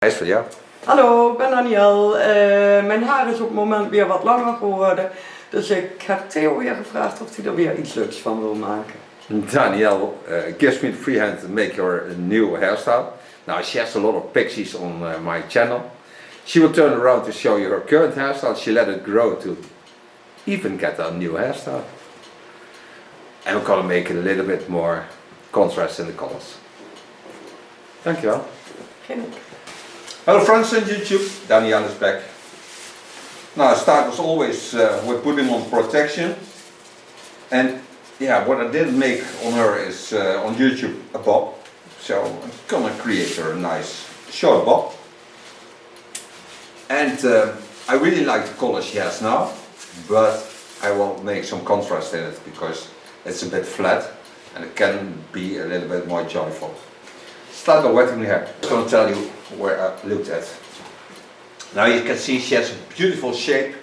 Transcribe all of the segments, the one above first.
Hij is voor jou. Hallo, ik ben Danielle. Mijn haar is op het moment weer wat langer geworden. Dus ik heb Theo weer gevraagd of hij er weer iets leuks van wil maken. Danielle gives me the free hand to make your new hairstyle. Now she has a lot of pixies on my channel. She will turn around to show you her current hairstyle. She let it grow to even get a new hairstyle. And we're gonna make it a little bit more contrast in the colors. Dankjewel. Geen dank. Hello friends on YouTube, Danielle is back. Now I start as always with putting on protection. And yeah, what I didn't make on her is on YouTube a bob. So I'm gonna create her a nice short bob. And I really like the color she has now, but I will make some contrast in it because it's a bit flat and it can be a little bit more joyful. Start by wetting the hair. I'm going to tell you where I looked at. Now you can see she has a beautiful shape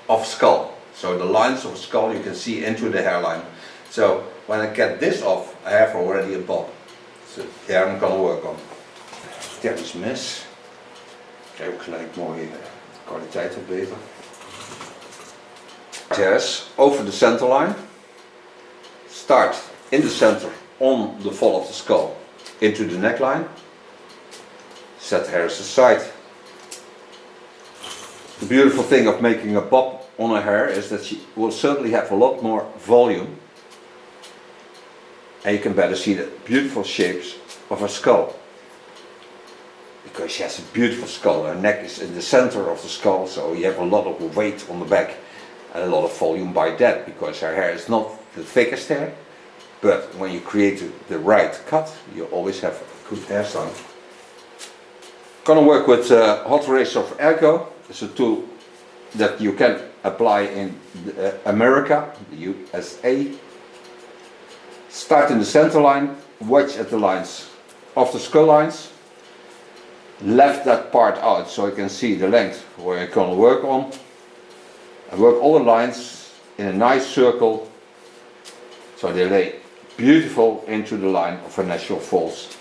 of skull. So the lines of a skull you can see into the hairline. So when I get this off, I have already a bob. So there I'm going to work on. Dit is mis. Krijg ook gelijk mooie kwaliteit op beter. Hairs over the center line. Start in the center on the fall of the skull into the neckline. Set the hairs aside. The beautiful thing of making a bob on her hair is that she will certainly have a lot more volume, and you can better see the beautiful shapes of her skull. Because she has a beautiful skull, her neck is in the center of the skull, so you have a lot of weight on the back and a lot of volume by that, because her hair is not the thickest hair, but when you create the right cut, you always have a good hairstyle. Gonna work with Hot Razor of Ergo. It's a tool that you can apply in America, the USA. Start in the center line, watch at the lines of the skull lines. Left that part out so you can see the length where you're gonna work on. And work all the lines in a nice circle so they lay beautiful into the line of her natural falls.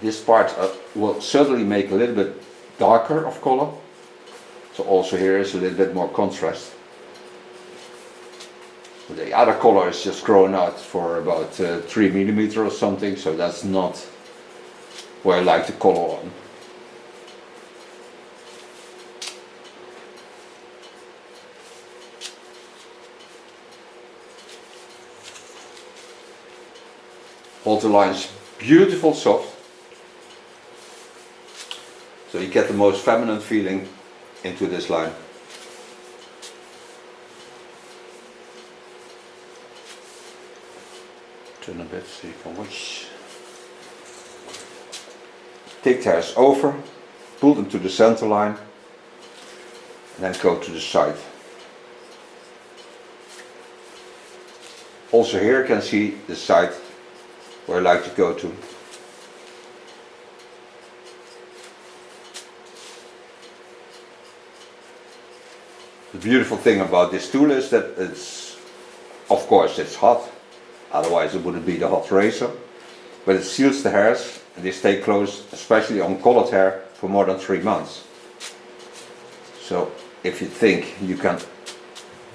This part will certainly make a little bit darker of color, so also here is a little bit more contrast. The other color is just growing out for about 3 mm or something, so that's not where I like the color on. Hold the lines beautiful soft, so you get the most feminine feeling into this line. Turn a bit so you can watch. Take the hairs over, pull them to the center line, and then go to the side. Also here you can see the side where I like to go to. The beautiful thing about this tool is that it's, of course it's hot, otherwise it wouldn't be the hot razor, but it seals the hairs and they stay close, especially on colored hair, for more than 3 months. So if you think you can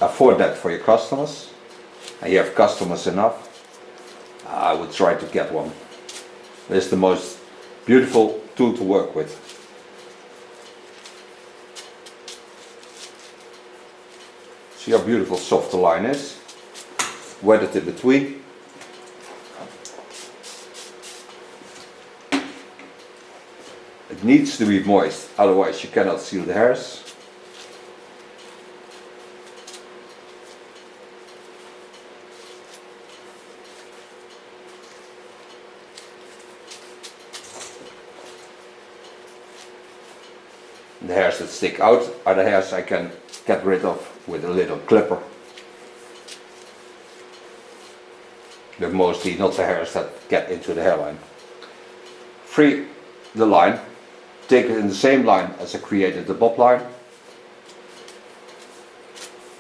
afford that for your customers, and you have customers enough, I would try to get one. It's the most beautiful tool to work with. See how beautiful soft the line is. Wet it in between. It needs to be moist, otherwise you cannot seal the hairs. The hairs that stick out are the hairs I can get rid of with a little clipper. They're mostly not the hairs that get into the hairline. Free the line, take it in the same line as I created the bob line.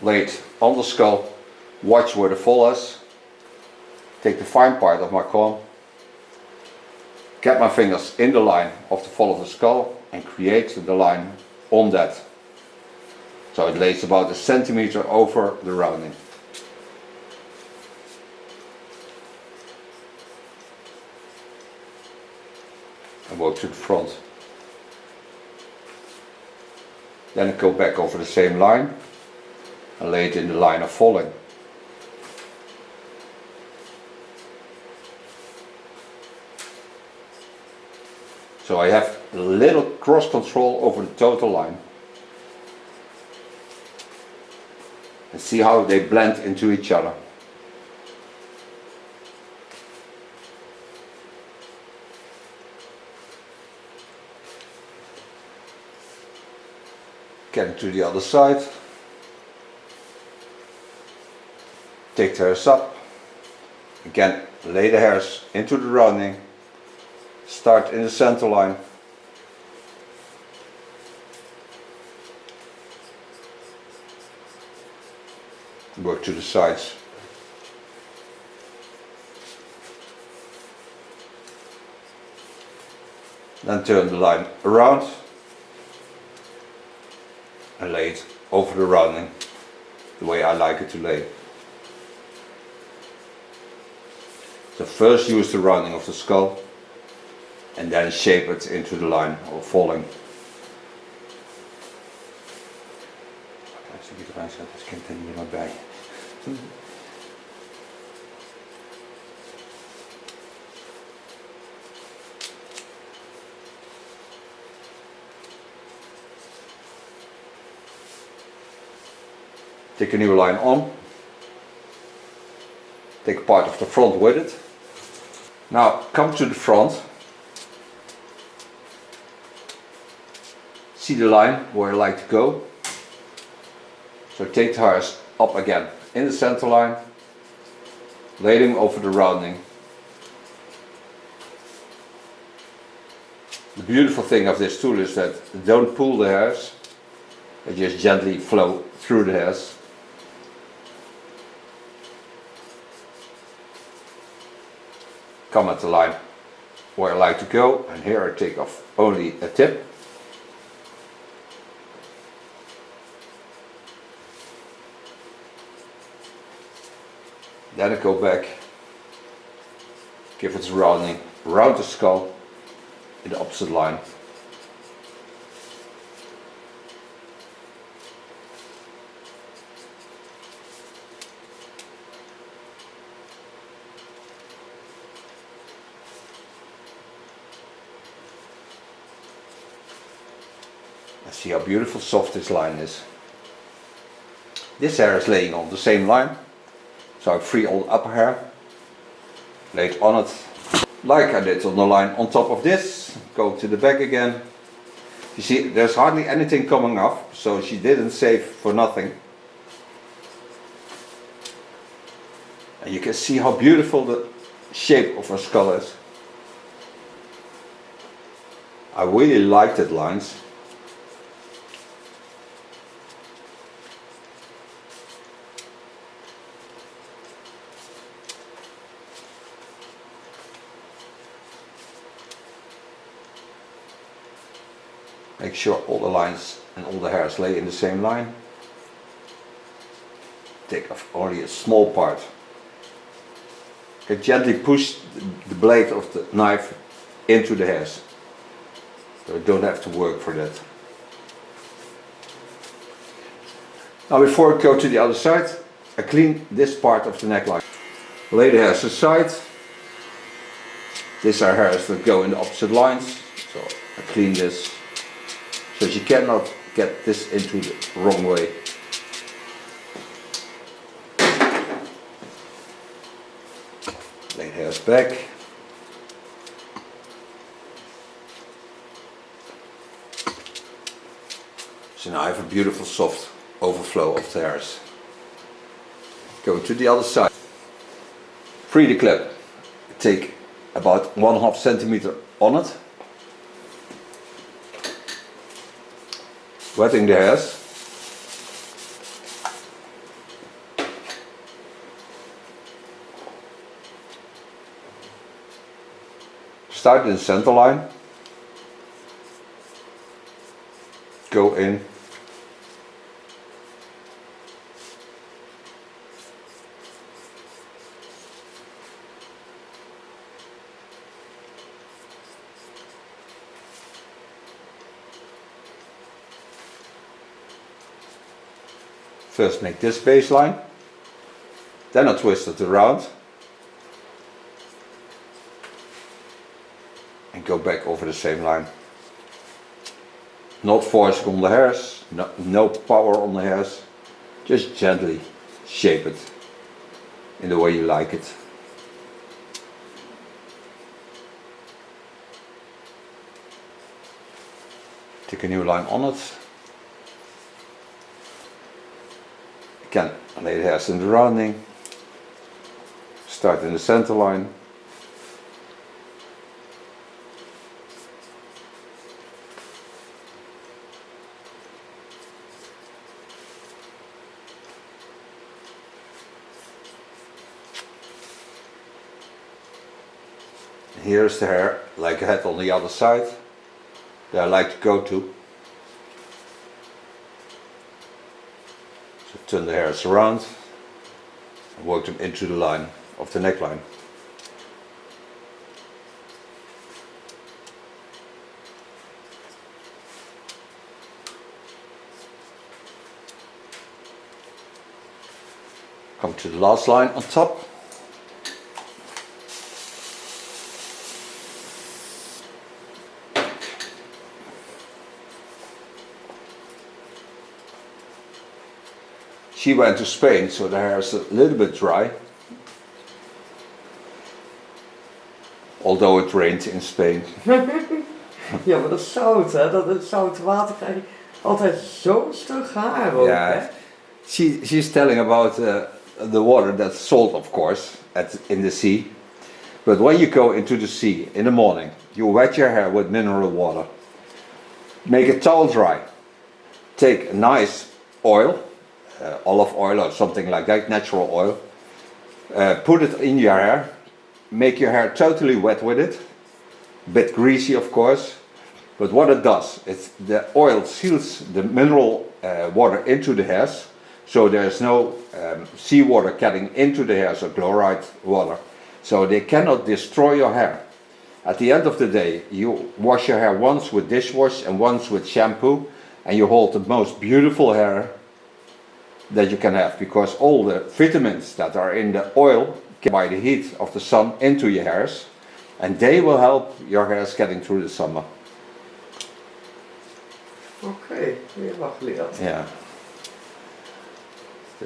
Lay it on the skull, watch where the fall is, take the fine part of my comb, get my fingers in the line of the fall of the skull and create the line on that. So it lays about 1 centimeter over the rounding. And work to the front. Then I go back over the same line and lay it in the line of falling. So I have a little cross control over the total line. And see how they blend into each other. Get to the other side. Take the hairs up. Again, lay the hairs into the rounding. Start in the center line. Work to the sides. Then turn the line around and lay it over the rounding, the way I like it to lay. So first use the rounding of the skull and then shape it into the line or falling. Als ik erbij zet, dus ik er niet meer bij. Take a new line on. Take a part of the front with it. Now come to the front. See the line where I like to go. So take the hairs up again in the center line. Lay them over the rounding. The beautiful thing of this tool is that don't pull the hairs. They just gently flow through the hairs. Come at the line where I like to go, and here I take off only a tip. Then I go back, give it a rounding around the skull in the opposite line. And see how beautiful soft this line is. This hair is laying on the same line. So I free all the upper hair, lay it on it, like I did on the line on top of this, go to the back again. You see, there's hardly anything coming off, so she didn't save for nothing. And you can see how beautiful the shape of her skull is. I really like that lines. Make sure all the lines and all the hairs lay in the same line. Take off only a small part. Okay, gently push the blade of the knife into the hairs. So you don't have to work for that. Now before I go to the other side, I clean this part of the neckline. Lay the hairs aside. These are hairs that go in the opposite lines. So I clean this. So you cannot get this into the wrong way. Lay the hairs back. So now I have a beautiful soft overflow of the hairs. Go to the other side. Free the clip. Take about 1/2 centimeter on it. Wetting the hairs. Start in the center line, go in, first make this baseline, then I twist it around and go back over the same line. Not forcing on the hairs, no power on the hairs, just gently shape it in the way you like it. Take a new line on it. Again, lay the hairs in the rounding, start in the center line. Here's the hair, like I had on the other side, that I like to go to. So turn the hairs around and work them into the line of the neckline. Come to the last line on top. She went to Spain, so the hair is a little bit dry. Although it rained in Spain. Ja, maar dat is zout, hè? Dat het zoute water krijg je altijd zo stug haar ook, hè? She's telling about the water that's salt, of course, in the sea. But when you go into the sea in the morning, you wet your hair with mineral water. Make a towel dry. Take a nice oil. Olive oil or something like that, natural oil. Put it in your hair, make your hair totally wet with it, a bit greasy of course, but what it does, the oil seals the mineral water into the hairs, so there's no seawater getting into the hairs or chloride water, so they cannot destroy your hair. At the end of the day, you wash your hair once with dishwash and once with shampoo, and you hold the most beautiful hair that you can have, because all the vitamins that are in the oil get by the heat of the sun into your hairs, and they will help your hairs getting through the summer. Oké, weer wat geleerd. Yeah.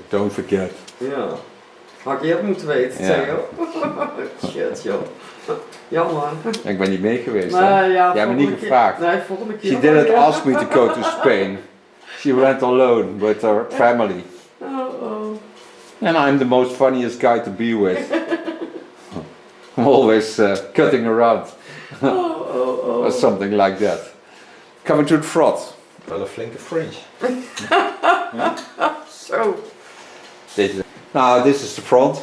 Don't forget. Ja. Had ik eerder moeten weten, Theo. Shit, joh. Jammer. Ik ben niet mee geweest. Nee, ja, jij hebt me niet gevraagd. Nee, volgende keer. She didn't ask me to go to Spain. She went alone with her family. Oh. And I'm the most funniest guy to be with. I'm always cutting around. Or something like that. Coming to the front. Wel een flinke fringe. So. Now this is the front.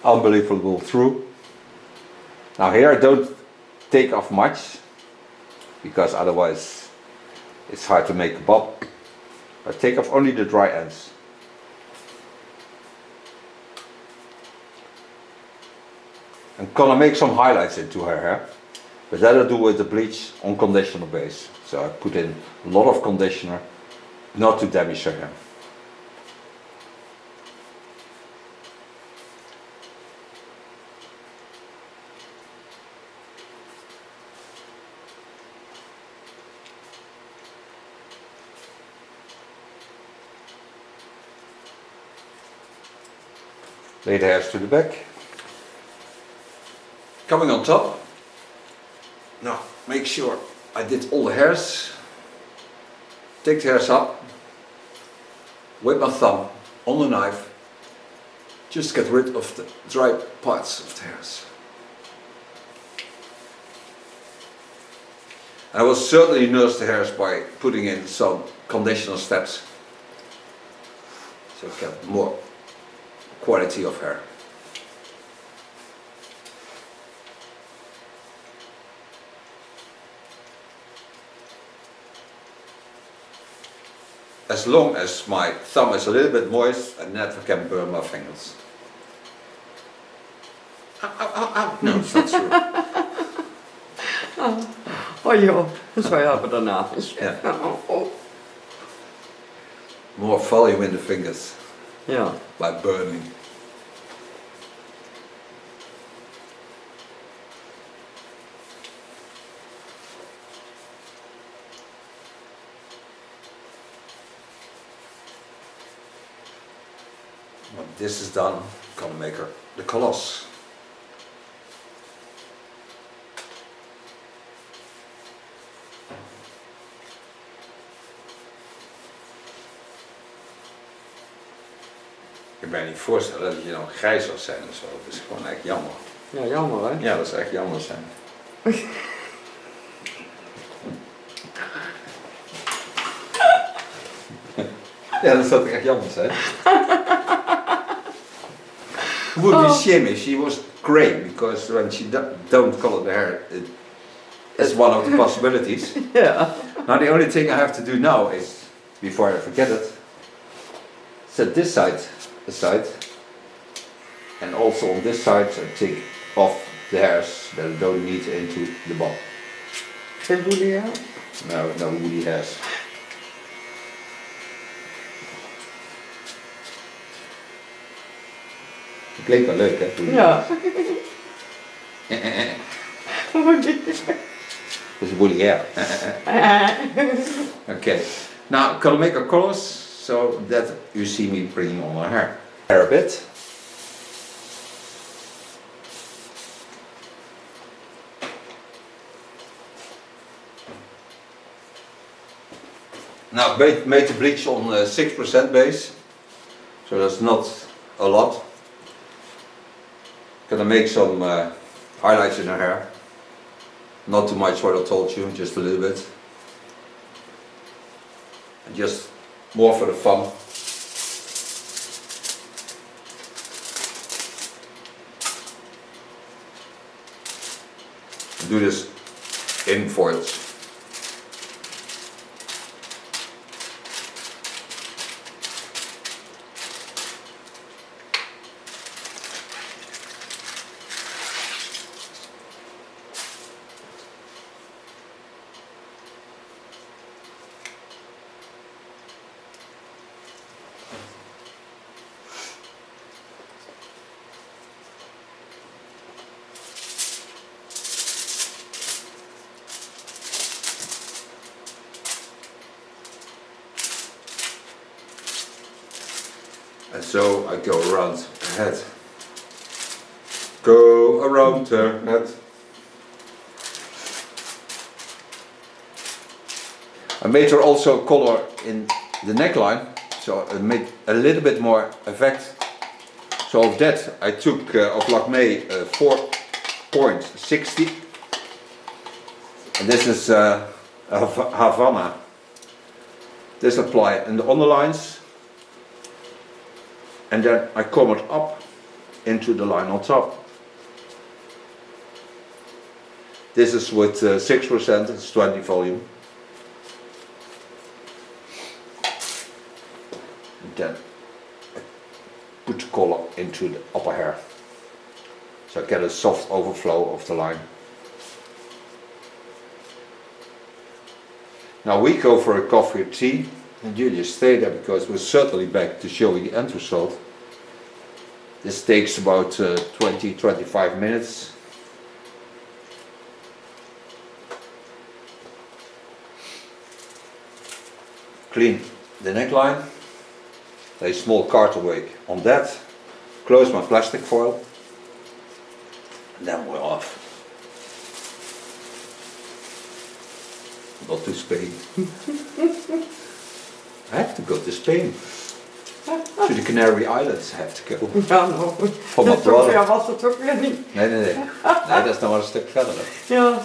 Unbelievable through. Now here don't take off much, because otherwise it's hard to make a bob. But take off only the dry ends. I'm gonna make some highlights into her hair, but that I do with the bleach on conditioner base. So I put in a lot of conditioner, not to damage her hair. Lay the hairs to the back. Coming on top. Now make sure I did all the hairs. Take the hairs up. With my thumb on the knife. Just get rid of the dry parts of the hairs. And I will certainly nurse the hairs by putting in some conditioner steps. So get more quality of hair. as long as my thumb is a little bit moist, I never can burn my fingers. Ow, ow, ow, ow. No, it's not true. Oh joh, zo hebben we daarna. Yeah. Oh. More volume in the fingers, Ja. by burning. When this is done, I'm gonna make her the colors. Ik kan me niet voorstellen dat je dan grijs zou zijn of zo. Dat is gewoon echt jammer. Ja, jammer hè? Ja, dat is echt jammer zijn. Ja, dat zou toch echt jammer zijn. Would be shame she was great because when she don't color the hair, it's one of the possibilities. Ja. Now the only thing I have to do now is, before I forget it, set this side aside, and also on this side I take off the hairs that I don't need into the bob. Geen woelie haar? No woolly hairs. Het klinkt wel leuk, hè? Ja. It's a woolly hair. Okay. Now, gonna make our colors so that you see me bringing on her hair a bit. Now, made the bleach on 6% base, so that's not a lot. Gonna make some highlights in her hair. Not too much what I told you, just a little bit. And just more for the fun. Do this in foils. And so I go around her head. Go around her head. I made her also color in the neckline, so I made a little bit more effect. So of that I took of Lakme 4.60, and this is Havana. This apply in the underlines, and then I comb it up into the line on top. This is with 6%, it's 20 volume. And then I put the color into the upper hair, so I get a soft overflow of the line. Now we go for a coffee or tea, and you just stay there because we're certainly back to show you the end result. This takes about 20-25 minutes. Clean the neckline, lay small cartway on that, close my plastic foil, and then we're off. Not to Spain. I have to go to Spain. To the Canary Islands I have to go. Ja, nou. Van mijn brother. Ja, was het ook weer niet. Nee. Nee, dat is nog wel een stuk verder. Ja.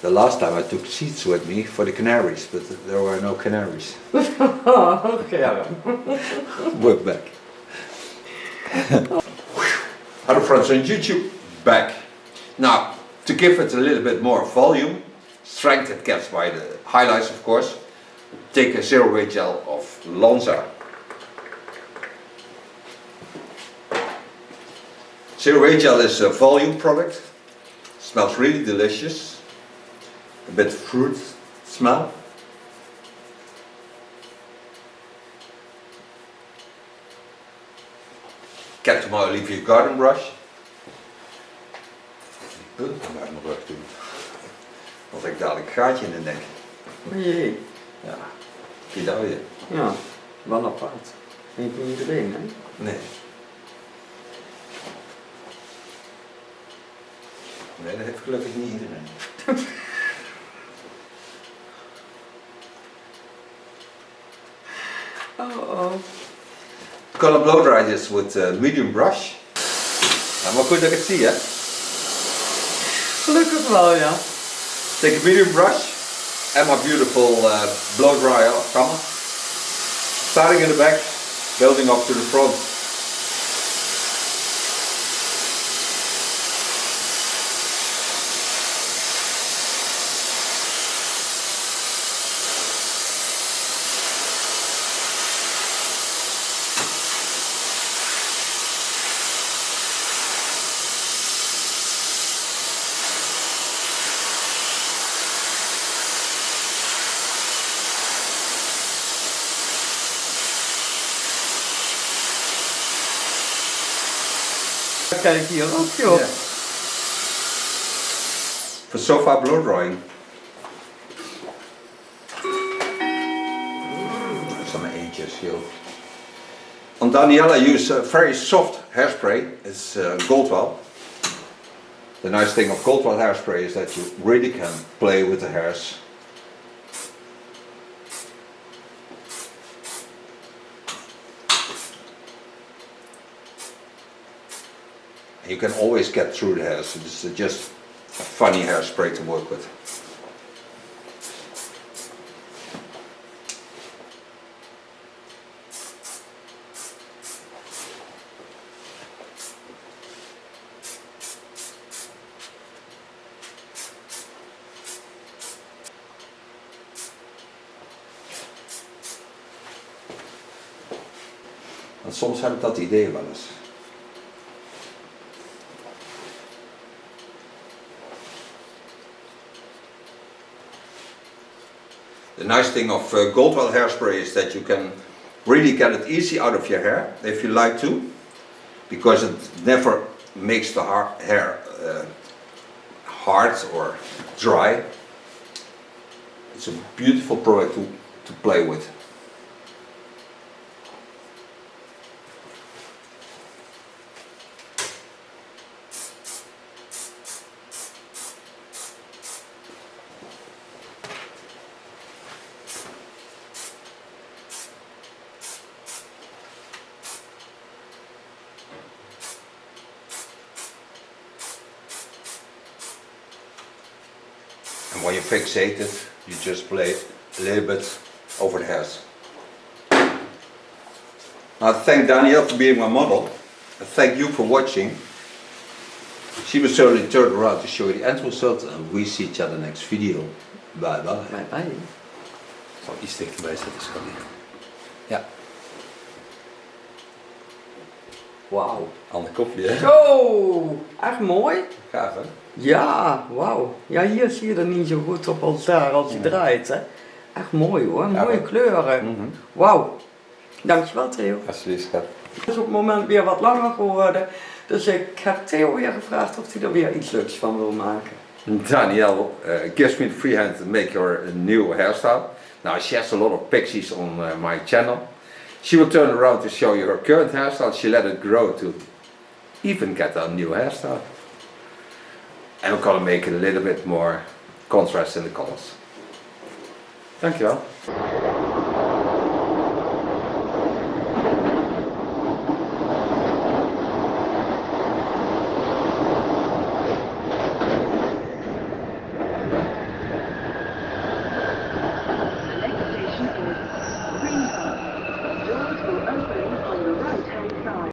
The last time I took seats with me for the canaries, but there were no canaries. Ja. We're back. Hello friends on YouTube, back. Now, to give it a little bit more volume, Strength it gets by the highlights, of course. Take a zero weight gel of Lonza. Zero weight gel is a volume product. Smells really delicious. A bit fruit smell. Get to my Olivia garden brush. Dat kan uit mijn rug doen. Want ik dadelijk een gaatje in de nek. O jee. Ja, medaille. Ja, wel apart. Niet voor iedereen, hè? Nee. Nee, dat heeft gelukkig niet iedereen. Oh. Color blow dry this with a medium brush. Nou, maar goed dat ik het zie, hè. Gelukkig wel, ja. Take a medium brush and my beautiful blow dryer of Kammer. Starting in the back, building up to the front. Kijk hier ook, joh. Yeah. For sofa blow drying. Some eentjes, joh. On Danielle I use a very soft hairspray. It's Goldwell. The nice thing of Goldwell hairspray is that you really can play with the hairs. You can always get through the hair, so this is just a funny hairspray to work with. Want soms heb ik dat idee wel eens. The nice thing of Goldwell hairspray is that you can really get it easy out of your hair if you like to, because it never makes the hair hard or dry. It's a beautiful product to play with. And when you fixate it, you just play a little bit over the hairs. I thank Danielle for being my model. I thank you for watching. She will certainly turn around to show you the end result, and we see each other next video. Bye bye. Bye bye. Ik zal iets dichterbij zetten, is gewoon niet. Ja. Wauw. Andere kopje, hè? Zo, echt mooi. Gaaf, hè? Ja, wauw. Ja, hier zie je er niet zo goed op als daar als je draait, hè. Echt mooi hoor, Ja, mooie maar- kleuren. Wauw. Dankjewel Theo. Alsjeblieft, schat. Het is op het moment weer wat langer geworden. Dus ik heb Theo weer gevraagd of hij er weer iets leuks van wil maken. Danielle gives me the free hand to make her a new hairstyle. Now she has a lot of pixies on my channel. She will turn around to show you her current hairstyle. She let it grow to even get a new hairstyle. And we're gonna make it a little bit more contrast in the colors. Dankjewel.